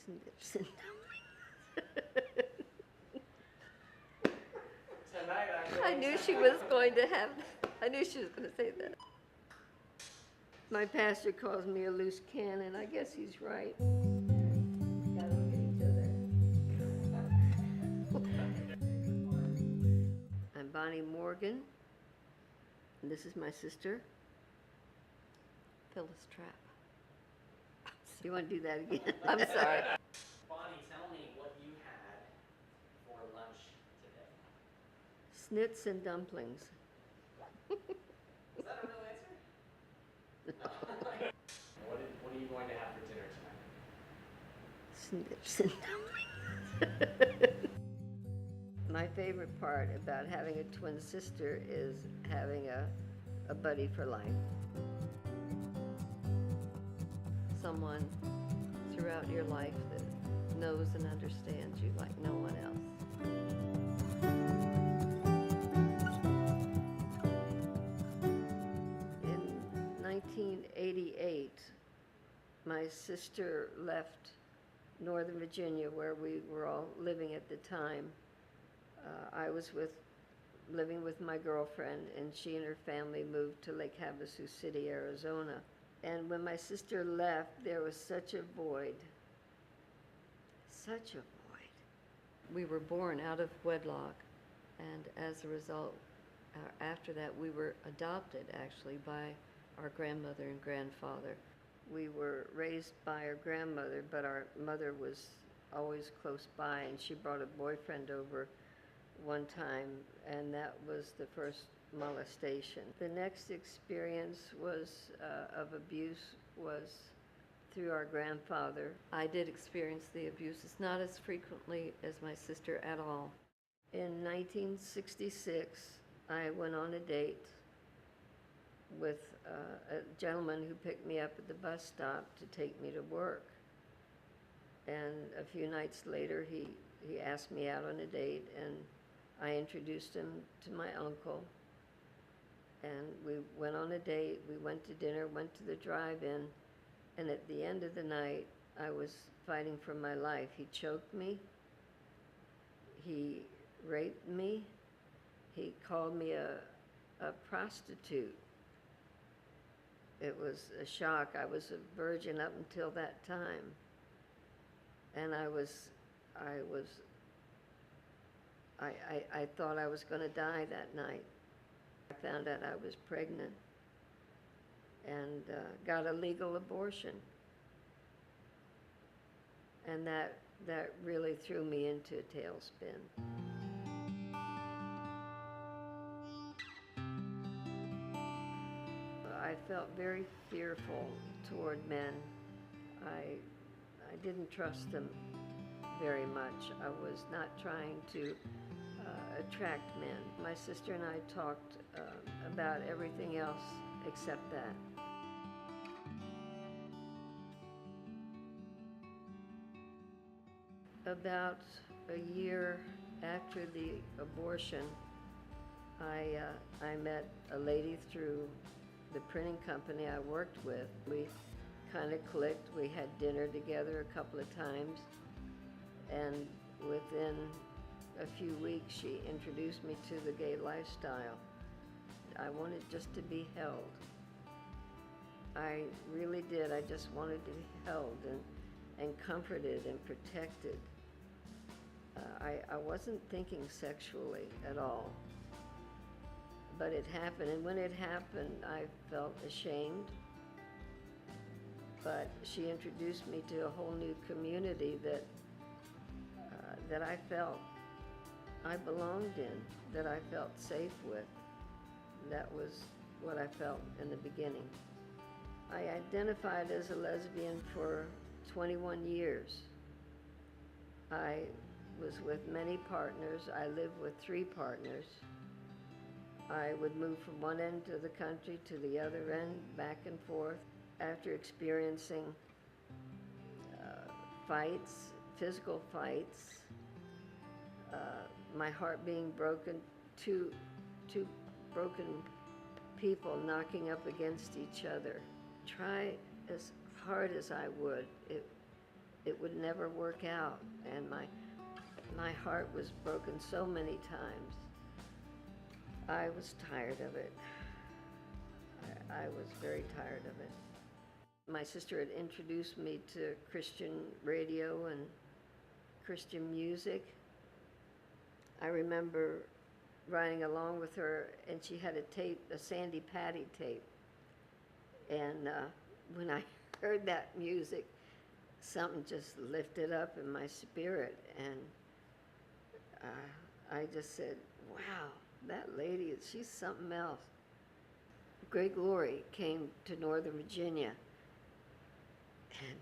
Snips and Tonight I knew she was going to have, I knew she was going to say that. My pastor calls me a loose cannon. I guess he's right. Gotta look at each other. I'm Bonnie Morgan, and this is my sister, Phyllis Trapp. You want to do that again? I'm sorry. Bonnie, tell me what you had for lunch today. Snits and dumplings. Is that a real answer? No. What are you going to have for dinner tonight? Snips and dumplings. My favorite part about having a twin sister is having a buddy for life. Someone throughout your life that knows and understands you like no one else. In 1988, my sister left Northern Virginia, where we were all living at the time. I was living with my girlfriend, and she and her family moved to Lake Havasu City, Arizona. And when my sister left, there was such a void. Such a void. We were born out of wedlock, and as a result, after that, we were adopted actually by our grandmother and grandfather. We were raised by our grandmother, but our mother was always close by, and she brought a boyfriend over one time, and that was the first molestation. The next experience of abuse was through our grandfather. I did experience the abuse. It's not as frequently as my sister at all. In 1966, I went on a date with a gentleman who picked me up at the bus stop to take me to work. And a few nights later, he asked me out on a date, and I introduced him to my uncle. And we went on a date, we went to dinner, went to the drive-in, and at the end of the night, I was fighting for my life. He choked me, he raped me, he called me a prostitute. It was a shock. I was a virgin up until that time. And I thought I was going to die that night. I found out I was pregnant and got a legal abortion. And that really threw me into a tailspin. I felt very fearful toward men. I didn't trust them very much. I was not trying to attract men. My sister and I talked about everything else except that. About a year after the abortion, I met a lady through the printing company I worked with. We kind of clicked. We had dinner together a couple of times, and within a few weeks she introduced me to the gay lifestyle. I wanted just to be held. I really did. I just wanted to be held and comforted and protected. I wasn't thinking sexually at all. But it happened, and when it happened, I felt ashamed. But she introduced me to a whole new community that I felt I belonged in, that I felt safe with. That was what I felt in the beginning. I identified as a lesbian for 21 years. I was with many partners. I lived with 3 partners. I would move from one end of the country to the other end, back and forth. After experiencing fights, physical fights, my heart being broken, two broken people knocking up against each other. Try as hard as I would, it would never work out, and my heart was broken so many times. I was tired of it. I was very tired of it. My sister had introduced me to Christian radio and Christian music. I remember riding along with her, and she had a tape, a Sandy Patty tape. And when I heard that music, something just lifted up in my spirit, and I just said, wow, that lady, she's something else. Greg Laurie came to Northern Virginia, and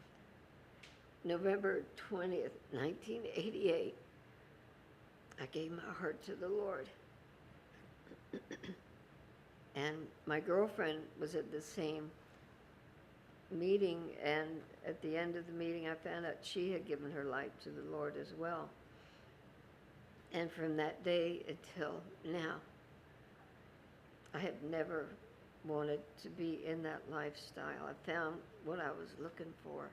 November 20th, 1988, I gave my heart to the Lord. And my girlfriend was at the same meeting, and at the end of the meeting, I found out she had given her life to the Lord as well. And from that day until now, I have never wanted to be in that lifestyle. I found what I was looking for,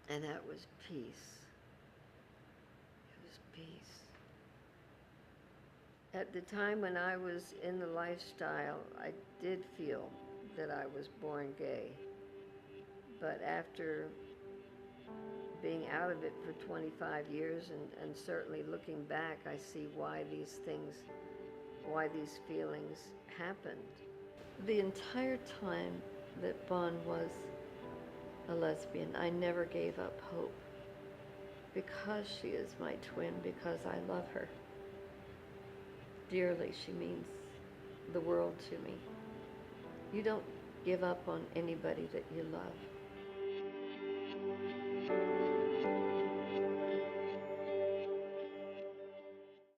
and that was peace. It was peace. At the time when I was in the lifestyle, I did feel that I was born gay. But after being out of it for 25 years and certainly looking back, I see why these feelings happened. The entire time that Bon was a lesbian, I never gave up hope, because she is my twin, because I love her dearly. She means the world to me. You don't give up on anybody that you love.